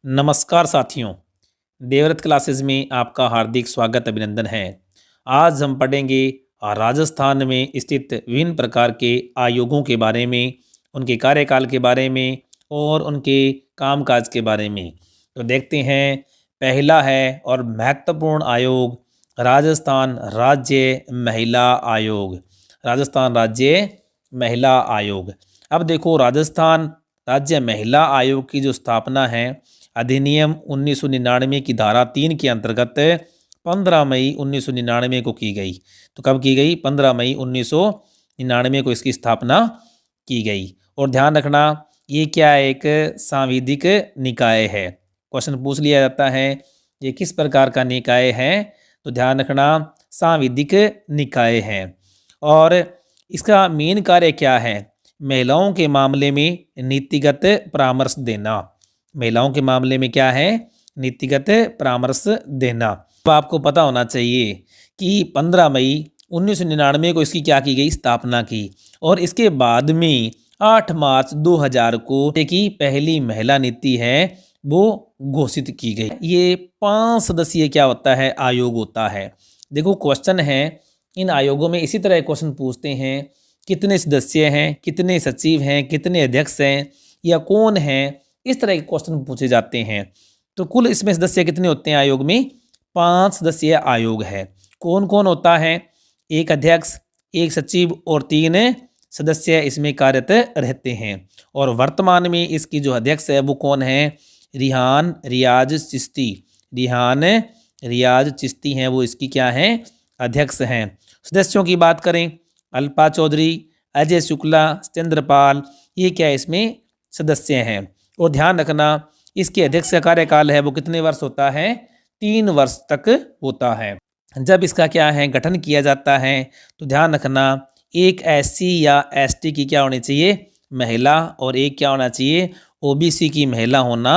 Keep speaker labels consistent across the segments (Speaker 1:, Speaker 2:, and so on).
Speaker 1: नमस्कार साथियों, देवव्रत क्लासेस में आपका हार्दिक स्वागत अभिनंदन है। आज हम पढ़ेंगे राजस्थान में स्थित विभिन्न प्रकार के आयोगों के बारे में, उनके कार्यकाल के बारे में और उनके कामकाज के बारे में। तो देखते हैं, पहला है और महत्वपूर्ण आयोग राजस्थान राज्य महिला आयोग। राजस्थान राज्य महिला आयोग। अब देखो, राजस्थान राज्य महिला आयोग की जो स्थापना है अधिनियम 1999 की धारा 3 के अंतर्गत 15 मई 1999 को की गई। तो कब की गई? 15 मई 1999 को इसकी स्थापना की गई। और ध्यान रखना, ये क्या है? एक सांविधिक निकाय है। क्वेश्चन पूछ लिया जाता है, ये किस प्रकार का निकाय है? तो ध्यान रखना, सांविधिक निकाय है। और इसका मेन कार्य क्या है? महिलाओं के मामले में नीतिगत परामर्श देना। महिलाओं के मामले में क्या है? नीतिगत परामर्श देना। तो आपको पता होना चाहिए कि 15 मई 1999 को इसकी क्या की गई? स्थापना की। और इसके बाद में 8 मार्च 2000 को की पहली महिला नीति है वो घोषित की गई। ये 5 सदस्यीय क्या होता है? आयोग होता है। देखो, क्वेश्चन है, इन आयोगों में इसी तरह क्वेश्चन पूछते हैं, कितने सदस्य हैं, कितने सचिव हैं, कितने अध्यक्ष हैं, या कौन है, इस तरह के क्वेश्चन पूछे जाते हैं। तो कुल इसमें सदस्य कितने होते हैं? आयोग में 5 सदस्यीय आयोग है। कौन कौन होता है? एक अध्यक्ष, एक सचिव और 3 सदस्य इसमें कार्यरत रहते हैं। और वर्तमान में इसकी जो अध्यक्ष है वो कौन है? रिहान रियाज चिश्ती। रिहान रियाज चिश्ती हैं, वो इसकी क्या है? अध्यक्ष हैं। सदस्यों की बात करें, अल्पा चौधरी, अजय शुक्ला, चंद्रपाल, ये क्या इसमें सदस्य हैं। और ध्यान रखना, इसके अध्यक्ष का कार्यकाल है वो कितने वर्ष होता है? 3 वर्ष तक होता है। जब इसका क्या है? गठन किया जाता है, तो ध्यान रखना, एक एससी या एसटी की क्या होनी चाहिए? महिला, और एक क्या होना चाहिए? ओबीसी की महिला होना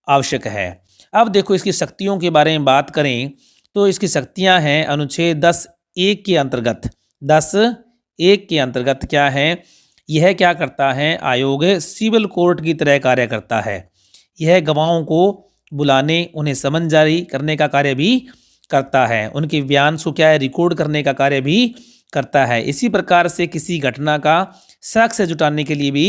Speaker 1: आवश्यक है। अब देखो, इसकी शक्तियों के बारे में बात करें तो इसकी शक्तियां हैं अनुच्छेद 10(1) के अंतर्गत। 10(1) के अंतर्गत क्या है? यह क्या करता है? आयोग सिविल कोर्ट की तरह कार्य करता है। यह गवाहों को बुलाने, उन्हें समन जारी करने का कार्य भी करता है। उनके बयान को क्या है? रिकॉर्ड करने का कार्य भी करता है। इसी प्रकार से किसी घटना का साक्ष्य जुटाने के लिए भी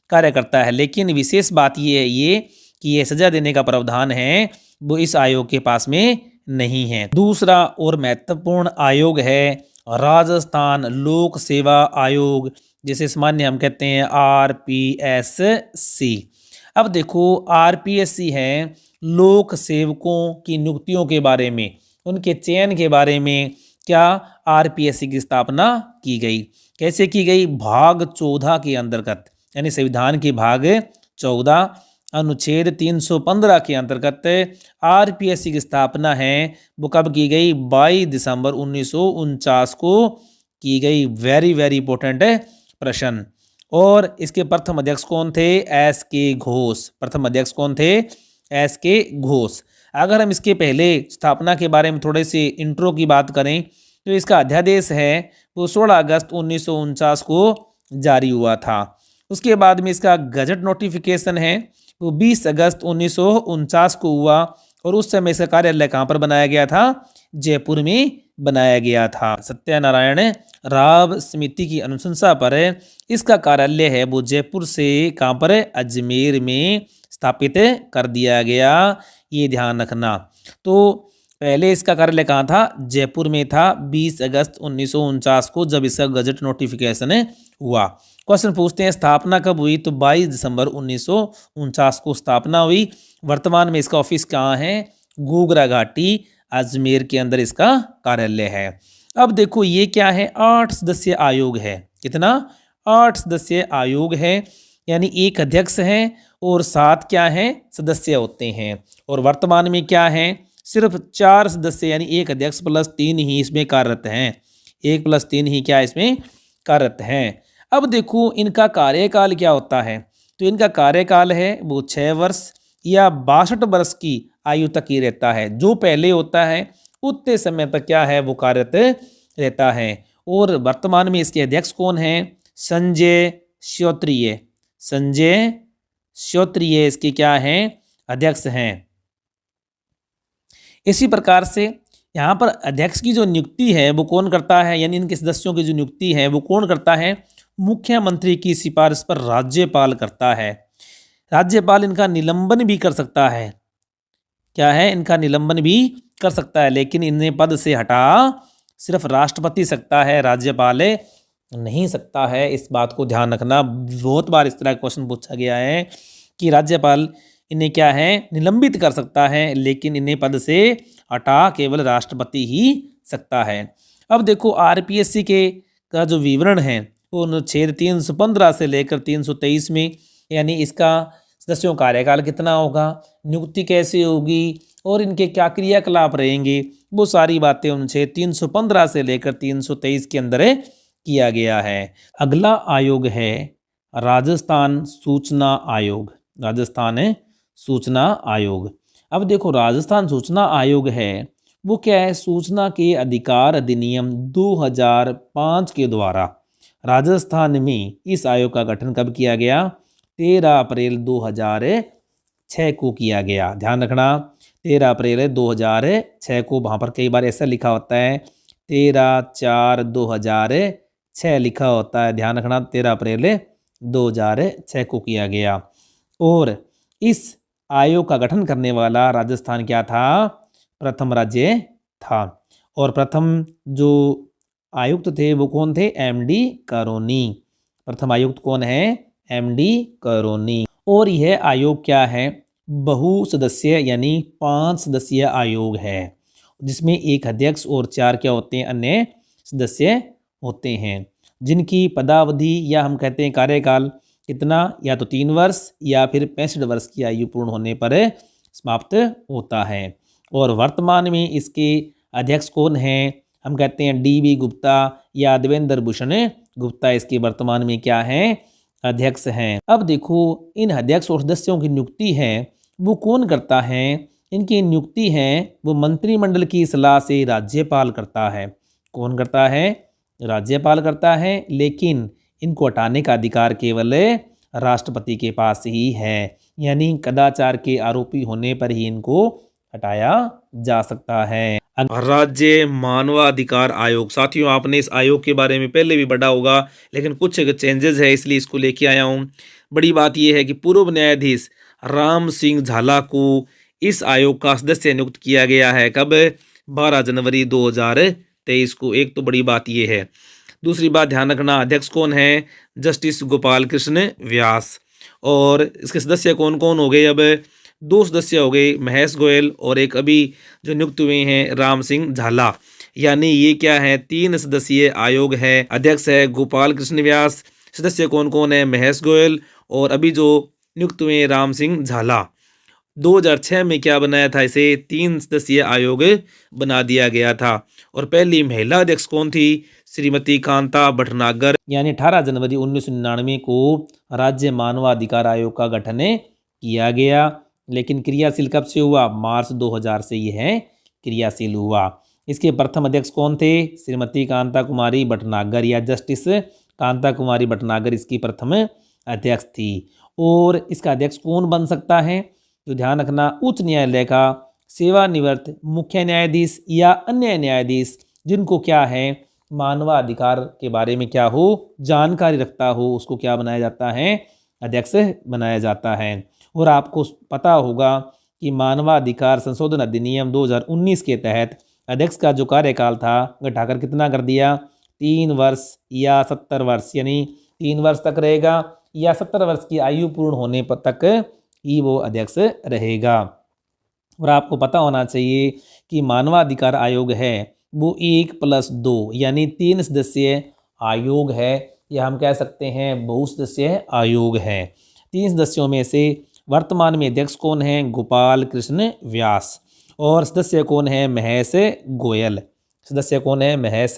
Speaker 1: कार्य करता है। लेकिन विशेष बात ये है कि यह सजा देने का प्रावधान है वो इस आयोग के पास में नहीं है। दूसरा और महत्वपूर्ण आयोग है राजस्थान लोक सेवा आयोग, जिसे सामान्य हम कहते हैं RPSC। अब देखो, RPSC है लोक सेवकों की नियुक्तियों के बारे में, उनके चयन के बारे में क्या RPSC की स्थापना की गई। कैसे की गई? भाग 14 के अंतर्गत, यानी संविधान के भाग 14 अनुच्छेद 315 के अंतर्गत RPSC की स्थापना है वो कब की गई? 22 दिसंबर 1949 को की गई। वेरी वेरी इंपॉर्टेंट प्रश्न। और इसके प्रथम अध्यक्ष कौन थे? SK घोष। प्रथम अध्यक्ष कौन थे? SK घोष। अगर हम इसके पहले स्थापना के बारे में थोड़े से इंट्रो की बात करें तो इसका अध्यादेश है वो 16 अगस्त 1949 को जारी हुआ था। उसके बाद में इसका गजट नोटिफिकेशन है वो 20 अगस्त 1949 को हुआ। और उस समय इसका कार्यालय कहाँ पर बनाया गया था? जयपुर में बनाया गया था। सत्यनारायण राव समिति की अनुशंसा पर इसका कार्यालय है वो जयपुर से कहाँ पर? अजमेर में स्थापित कर दिया गया। ये ध्यान रखना। तो पहले इसका कार्यालय कहाँ था? जयपुर में था। 20 अगस्त 1949 को जब इसका गजट नोटिफिकेशन हुआ। क्वेश्चन पूछते हैं, स्थापना कब हुई? तो 22 दिसंबर 1949 को स्थापना हुई। वर्तमान में इसका ऑफिस कहाँ है? घूघरा घाटी अजमेर के अंदर इसका कार्यालय है। अब देखो, ये क्या है? 8 सदस्यीय आयोग है। कितना? 8 सदस्यीय आयोग है, यानी एक अध्यक्ष है और 7 क्या है? सदस्य होते हैं। और वर्तमान में क्या है? सिर्फ 4 सदस्य, यानी एक अध्यक्ष प्लस 3 ही इसमें कार्यरत हैं। 1 + 3 ही क्या इसमें कार्यरत हैं। अब देखो, इनका कार्यकाल क्या होता है? तो इनका कार्यकाल है वो 6 वर्ष या 62 वर्ष की आयु तक ही रहता है। जो पहले होता है उतने समय तक क्या है? वो कार्यरत रहता है। और वर्तमान में इसके अध्यक्ष कौन हैं? संजय श्रोत्रिय। संजय श्रोत्रिय इसके क्या हैं? अध्यक्ष हैं। इसी प्रकार से यहाँ पर अध्यक्ष की जो नियुक्ति है वो कौन करता है, यानी इनके सदस्यों की जो नियुक्ति है वो कौन करता है, मुख्यमंत्री की सिफारिश पर राज्यपाल करता है। राज्यपाल इनका निलंबन भी कर सकता है, क्या है, इनका निलंबन भी कर सकता है, लेकिन इन्हें पद से हटा सिर्फ राष्ट्रपति सकता है, राज्यपाल नहीं सकता है। इस बात को ध्यान रखना, बहुत बार इस तरह का क्वेश्चन पूछा गया है कि राज्यपाल इन्हें क्या है, निलंबित कर सकता है, लेकिन इन्हें पद से हटा केवल राष्ट्रपति ही सकता है। अब देखो आरपीएससी के का जो विवरण है वो अनुच्छेद 315 से लेकर 323 में, यानी इसका सदस्यों का कार्यकाल कितना होगा, नियुक्ति कैसे होगी और इनके क्या क्रियाकलाप रहेंगे, वो सारी बातें अनुच्छेद 315 से लेकर 323 के अंदर किया गया है। अगला आयोग है राजस्थान सूचना आयोग। राजस्थान सूचना आयोग। अब देखो राजस्थान सूचना आयोग है वो क्या है, सूचना के अधिकार अधिनियम 2005 के द्वारा राजस्थान में इस आयोग का गठन कब किया गया, 13 अप्रैल 2006 को किया गया। ध्यान रखना 13 अप्रैल 2006 को, वहाँ पर कई बार ऐसा लिखा होता है 13/4/2006 लिखा होता है, ध्यान रखना 13 अप्रैल 2006 को किया गया। और इस आयोग का गठन करने वाला राजस्थान क्या था, प्रथम राज्य था। और प्रथम जो आयुक्त थे वो कौन थे, एमडी करोनी। प्रथम आयुक्त कौन है, एमडी करोनी। और यह आयोग क्या है, बहुसदस्यीय यानी 5 सदस्यीय आयोग है, जिसमें एक अध्यक्ष और 4 क्या होते हैं, अन्य सदस्य होते हैं, जिनकी पदावधि या हम कहते हैं कार्यकाल कितना, या तो 3 वर्ष या फिर 65 वर्ष की आयु पूर्ण होने पर समाप्त होता है। और वर्तमान में इसके अध्यक्ष कौन हैं, हम कहते हैं डीबी गुप्ता या देवेंद्र भूषण गुप्ता इसके वर्तमान में क्या हैं, अध्यक्ष हैं। अब देखो इन अध्यक्ष और सदस्यों की नियुक्ति है वो कौन करता है, इनकी नियुक्ति है वो मंत्रिमंडल की सलाह से राज्यपाल करता है। कौन करता है, राज्यपाल करता है, लेकिन इनको हटाने का अधिकार केवल राष्ट्रपति के पास ही है, यानी कदाचार के आरोपी होने पर ही इनको हटाया जा सकता है। राज्य मानवाधिकार आयोग, साथियों आपने इस आयोग के बारे में पहले भी पढ़ा होगा, लेकिन कुछ चेंजेस है इसलिए इसको लेके आया हूँ। बड़ी बात यह है कि पूर्व न्यायाधीश राम सिंह झाला को इस आयोग का सदस्य नियुक्त किया गया है, कब, 12 जनवरी 2023 को। एक तो बड़ी बात यह है। दूसरी बात ध्यान रखना, अध्यक्ष कौन है, जस्टिस गोपाल कृष्ण व्यास। और इसके सदस्य कौन कौन हो गए, अब 2 सदस्य हो गए, महेश गोयल, और एक अभी जो नियुक्त हुए हैं राम सिंह झाला। यानी ये क्या है, 3 सदस्यीय आयोग है। अध्यक्ष है गोपाल कृष्ण व्यास, सदस्य कौन कौन है, महेश गोयल, और अभी जो नियुक्त हुए राम सिंह झाला। 2006 में क्या बनाया था, इसे 3 सदस्यीय आयोग बना दिया गया था। और पहली महिला अध्यक्ष कौन थी, श्रीमती कांता भटनागर, यानी 18 जनवरी 1999 को राज्य मानवाधिकार आयोग का गठन किया गया। लेकिन क्रियाशील कब से हुआ, मार्च 2000 से यह क्रियाशील हुआ। इसके प्रथम अध्यक्ष कौन थे, श्रीमती कांता कुमारी भटनागर या जस्टिस कांता कुमारी भटनागर इसकी प्रथम अध्यक्ष थी। और इसका अध्यक्ष कौन बन सकता है, तो ध्यान रखना उच्च न्यायालय का सेवानिवृत्त मुख्य न्यायाधीश या अन्य न्यायाधीश जिनको क्या है, मानवाधिकार के बारे में क्या हो, जानकारी रखता हो, उसको क्या बनाया जाता है, अध्यक्ष बनाया जाता है। और आपको पता होगा कि मानवाधिकार संशोधन अधिनियम 2019 के तहत अध्यक्ष का जो कार्यकाल था घटाकर कितना कर दिया, 3 वर्ष या 70 वर्ष, यानी 3 वर्ष तक रहेगा या 70 वर्ष की आयु पूर्ण होने पर तक ही वो अध्यक्ष रहेगा। और आपको पता होना चाहिए कि मानवाधिकार आयोग है वो 1+2 यानी 3 सदस्यीय आयोग है, या हम कह सकते हैं बहुसदस्यीय आयोग है। 3 सदस्यों में से वर्तमान में अध्यक्ष कौन है, गोपाल कृष्ण व्यास, और सदस्य कौन है, महेश गोयल। सदस्य कौन है, महेश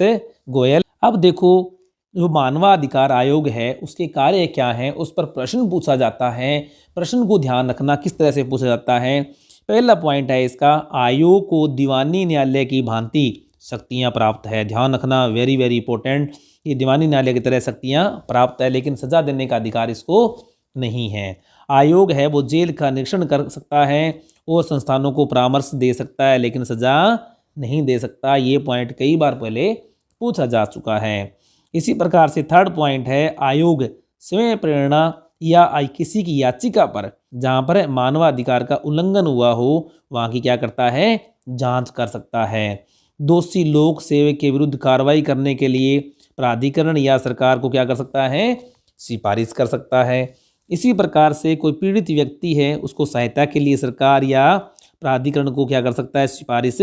Speaker 1: गोयल। अब देखो जो मानवाधिकार आयोग है उसके कार्य क्या हैं, उस पर प्रश्न पूछा जाता है। प्रश्न को ध्यान रखना किस तरह से पूछा जाता है। पहला पॉइंट है इसका, आयोग को दीवानी न्यायालय की भांति शक्तियां प्राप्त है। ध्यान रखना, वेरी वेरी इंपॉर्टेंट, ये दीवानी न्यायालय की तरह शक्तियां प्राप्त है, लेकिन सजा देने का अधिकार इसको नहीं है। आयोग है वो जेल का निरीक्षण कर सकता है और संस्थानों को परामर्श दे सकता है, लेकिन सजा नहीं दे सकता। ये पॉइंट कई बार पहले पूछा जा चुका है। इसी प्रकार से थर्ड पॉइंट है, आयोग स्वयं प्रेरणा या किसी की याचिका पर जहाँ पर मानवाधिकार का उल्लंघन हुआ हो वहाँ की क्या करता है, जांच कर सकता है। दोषी लोक सेवक के विरुद्ध कार्रवाई करने के लिए प्राधिकरण या सरकार को क्या कर सकता है, सिफारिश कर सकता है। इसी प्रकार से कोई पीड़ित व्यक्ति है उसको सहायता के लिए सरकार या प्राधिकरण को क्या कर सकता है, सिफारिश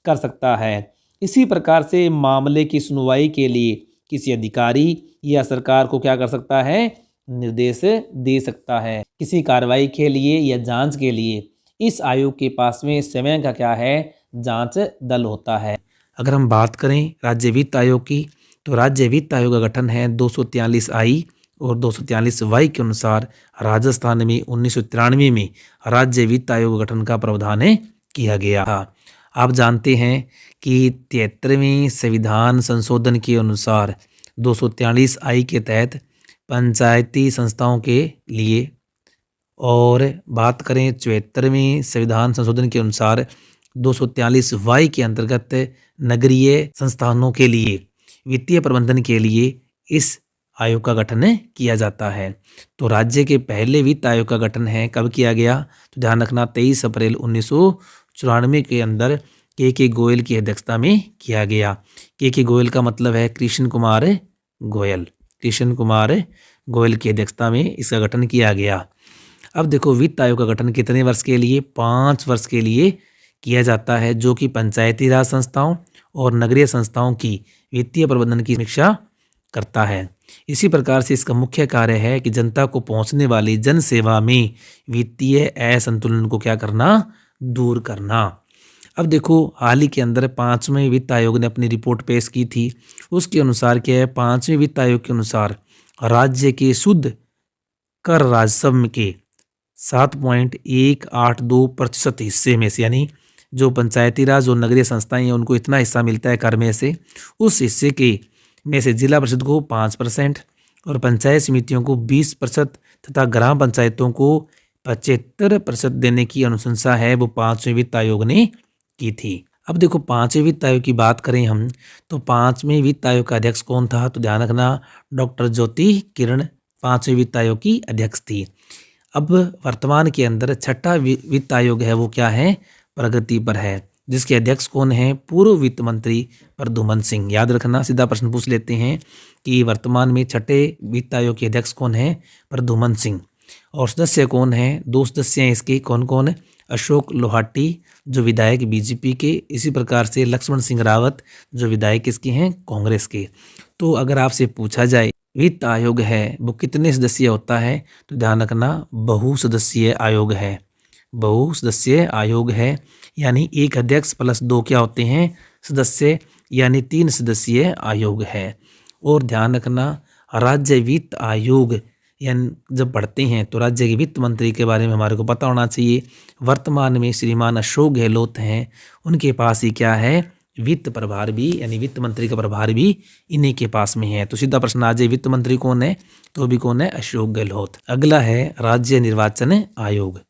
Speaker 1: कर सकता है। इसी प्रकार से मामले की सुनवाई के लिए किसी अधिकारी या सरकार को क्या कर सकता है, निर्देश दे सकता है। किसी कार्रवाई के लिए या जांच के लिए इस आयोग के पास में स्वयं का क्या है, जांच दल होता है। अगर हम बात करें राज्य वित्त आयोग की, तो राज्य वित्त आयोग का गठन है 243 आई और 243 वाई के अनुसार राजस्थान में 1993 में राज्य वित्त आयोग गठन का प्रावधान किया गया था। आप जानते हैं कि 73वें संविधान संशोधन के अनुसार 243 आई के तहत पंचायती संस्थाओं के लिए, और बात करें 74वें संविधान संशोधन के अनुसार 243 वाई के अंतर्गत नगरीय संस्थानों के लिए वित्तीय प्रबंधन के लिए इस आयोग का गठन किया जाता है। तो राज्य के पहले वित्त आयोग का गठन है कब किया गया, तो ध्यान रखना 23 अप्रैल 1994 के अंदर के गोयल की अध्यक्षता में किया गया। के गोयल का मतलब है कृष्ण कुमार गोयल। कृष्ण कुमार गोयल की अध्यक्षता में इसका गठन किया गया। अब देखो वित्त आयोग का गठन कितने वर्ष के लिए, 5 वर्ष के लिए किया जाता है, जो कि पंचायती राज संस्थाओं और नगरीय संस्थाओं की वित्तीय प्रबंधन की समीक्षा करता है। इसी प्रकार से इसका मुख्य कार्य है कि जनता को पहुंचने वाली जन सेवा में वित्तीय असंतुलन को क्या करना, दूर करना। अब देखो हाल ही के अंदर 5वें वित्त आयोग ने अपनी रिपोर्ट पेश की थी। उसके अनुसार क्या है, 5वें वित्त आयोग के अनुसार राज्य के शुद्ध कर राजस्व के 7.182% हिस्से में से, यानी जो पंचायती राज और नगरीय संस्थाएं हैं उनको इतना हिस्सा मिलता है कर में से, उस हिस्से के में से जिला परिषद को 5% और पंचायत समितियों को 20% तथा ग्राम पंचायतों को 75% देने की अनुशंसा है वो 5वें वित्त आयोग ने की थी। अब देखो 5वें वित्त आयोग की बात करें हम, तो 5वें वित्त आयोग का अध्यक्ष कौन था, तो ध्यान रखना डॉक्टर ज्योति किरण 5वें वित्त आयोग की अध्यक्ष थी। अब वर्तमान के अंदर छठा वित्त आयोग है वो क्या है, प्रगति पर है, जिसके अध्यक्ष कौन है, पूर्व वित्त मंत्री प्रद्युमन सिंह। याद रखना, सीधा प्रश्न पूछ लेते हैं कि वर्तमान में छठे वित्त आयोग के अध्यक्ष कौन है, प्रद्युमन सिंह। और सदस्य कौन है, 2 सदस्य हैं इसके, कौन कौन है, अशोक लोहाटी जो विधायक बीजेपी के, इसी प्रकार से लक्ष्मण सिंह रावत जो विधायक इसके हैं कांग्रेस के। तो अगर आपसे पूछा जाए वित्त आयोग है वो कितने सदस्यीय होता है, तो ध्यान रखना बहुसदस्यीय आयोग है। बहुसदस्यीय आयोग है, यानी एक अध्यक्ष प्लस 2 क्या होते हैं, सदस्य, यानी 3 सदस्यीय आयोग है। और ध्यान रखना राज्य वित्त आयोग यानी जब पढ़ते हैं तो राज्य के वित्त मंत्री के बारे में हमारे को पता होना चाहिए। वर्तमान में श्रीमान अशोक गहलोत हैं, उनके पास ही क्या है, वित्त प्रभार भी, यानी वित्त मंत्री का प्रभार भी इन्हीं के पास में है। तो सीधा प्रश्न आ जाए वित्त मंत्री कौन है, तो भी कौन है, अशोक गहलोत। अगला है राज्य निर्वाचन आयोग।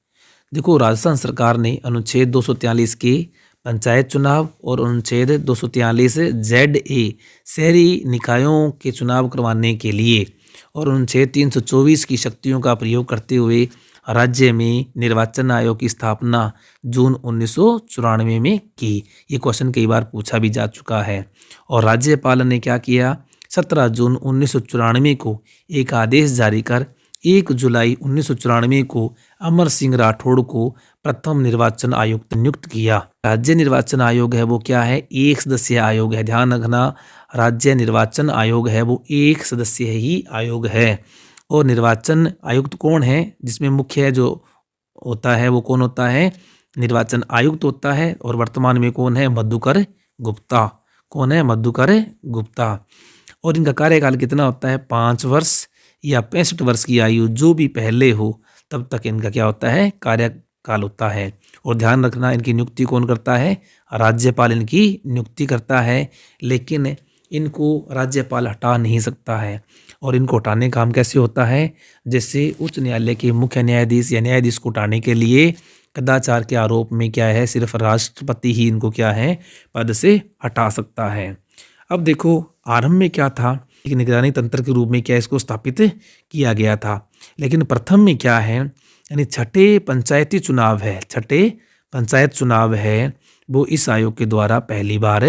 Speaker 1: देखो राजस्थान सरकार ने अनुच्छेद 243 के पंचायत चुनाव और अनुच्छेद 243 ZA शहरी निकायों के चुनाव करवाने के लिए और अनुच्छेद 324 की शक्तियों का प्रयोग करते हुए राज्य में निर्वाचन आयोग की स्थापना जून 1994 में की। ये क्वेश्चन कई बार पूछा भी जा चुका है। और राज्यपाल ने क्या किया, 17 जून 1994 को एक आदेश जारी कर 1 जुलाई 1994 को अमर सिंह राठौड़ को प्रथम निर्वाचन आयुक्त नियुक्त किया। राज्य निर्वाचन आयोग है वो क्या है, 1 सदस्यीय आयोग है। ध्यान रखना राज्य निर्वाचन आयोग है वो 1 सदस्यीय ही आयोग है। और निर्वाचन आयुक्त कौन है, जिसमें मुख्य जो होता है वो कौन होता है, निर्वाचन आयुक्त होता है। और वर्तमान में कौन है, मधुकर गुप्ता। कौन है, मधुकर गुप्ता। और इनका कार्यकाल कितना होता है, 5 वर्ष या 65 वर्ष की आयु जो भी पहले हो तब तक इनका क्या होता है, कार्यकाल होता है। और ध्यान रखना इनकी नियुक्ति कौन करता है, राज्यपाल इनकी नियुक्ति करता है, लेकिन इनको राज्यपाल हटा नहीं सकता है। और इनको हटाने का काम कैसे होता है, जैसे उच्च न्यायालय के मुख्य न्यायाधीश या न्यायाधीश को हटाने के लिए कदाचार के आरोप में क्या है, सिर्फ राष्ट्रपति ही इनको क्या है, पद से हटा सकता है। अब देखो आरंभ में क्या था, एक निगरानी तंत्र के रूप में क्या इसको स्थापित किया गया था, लेकिन प्रथम में क्या है, यानी छठे पंचायती चुनाव है, छठे पंचायत चुनाव है, वो इस आयोग के द्वारा पहली बार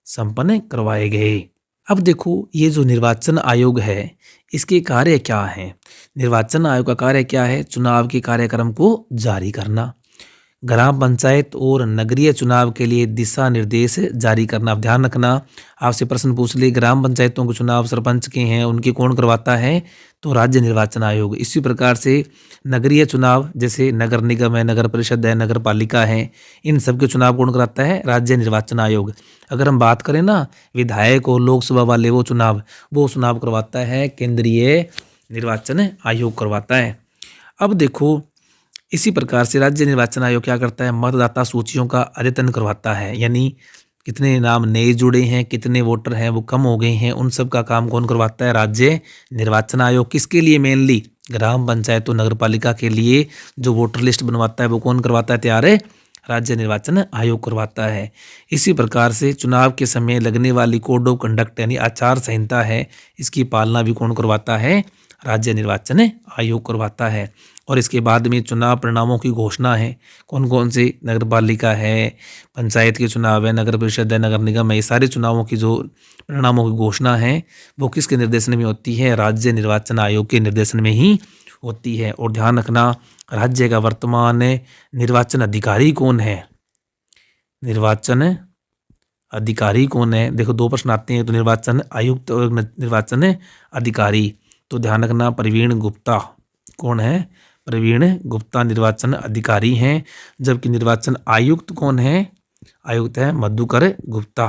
Speaker 1: संपन्न करवाए गए। अब देखो ये जो निर्वाचन आयोग है इसके कार्य क्या हैं। निर्वाचन आयोग का कार्य क्या है, चुनाव के कार्यक्रम को जारी करना, ग्राम पंचायत और नगरीय चुनाव के लिए दिशा निर्देश जारी करना। अब ध्यान रखना, आपसे प्रश्न पूछ ले ग्राम पंचायतों के चुनाव सरपंच के हैं उनके कौन करवाता है, तो राज्य निर्वाचन आयोग। इसी प्रकार से नगरीय चुनाव जैसे नगर निगम है, नगर परिषद है, नगर पालिका है, इन सब के चुनाव कौन कराता है, राज्य निर्वाचन आयोग। अगर हम बात करें ना विधायक और लोकसभा वाले वो चुनाव करवाता है केंद्रीय निर्वाचन आयोग करवाता है। अब देखो इसी प्रकार से राज्य निर्वाचन आयोग क्या करता है, मतदाता सूचियों का अद्यतन करवाता है, यानी कितने नाम नए जुड़े हैं, कितने वोटर हैं वो कम हो गए हैं, उन सब का काम कौन करवाता है, राज्य निर्वाचन आयोग। किसके लिए, मेनली ग्राम पंचायत और नगर पालिका के लिए जो वोटर लिस्ट बनवाता है वो कौन करवाता है तैयार, राज्य निर्वाचन आयोग करवाता है। इसी प्रकार से चुनाव के समय लगने वाली कोड ऑफ कंडक्ट यानी आचार संहिता है, इसकी पालना भी कौन करवाता है, राज्य निर्वाचन आयोग करवाता है। और इसके बाद में चुनाव परिणामों की घोषणा है, कौन कौन से, नगर पालिका है, पंचायत के चुनाव है, नगर परिषद है, नगर निगम है, ये सारे चुनावों की जो परिणामों की घोषणा है वो किसके निर्देशन में होती है, राज्य निर्वाचन आयोग के निर्देशन में ही होती है। और ध्यान रखना राज्य का वर्तमान निर्वाचन अधिकारी कौन है, निर्वाचन अधिकारी कौन है। देखो दो प्रश्न आते हैं, तो निर्वाचन आयुक्त और निर्वाचन अधिकारी। तो ध्यान रखना प्रवीण गुप्ता कौन है, प्रवीण गुप्ता निर्वाचन अधिकारी हैं, जबकि निर्वाचन आयुक्त कौन है, आयुक्त है मधुकर गुप्ता,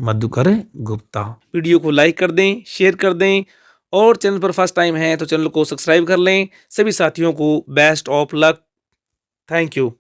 Speaker 1: मधुकर गुप्ता। वीडियो को लाइक कर दें, शेयर कर दें, और चैनल पर फर्स्ट टाइम है तो चैनल को सब्सक्राइब कर लें। सभी साथियों को best of luck. Thank you.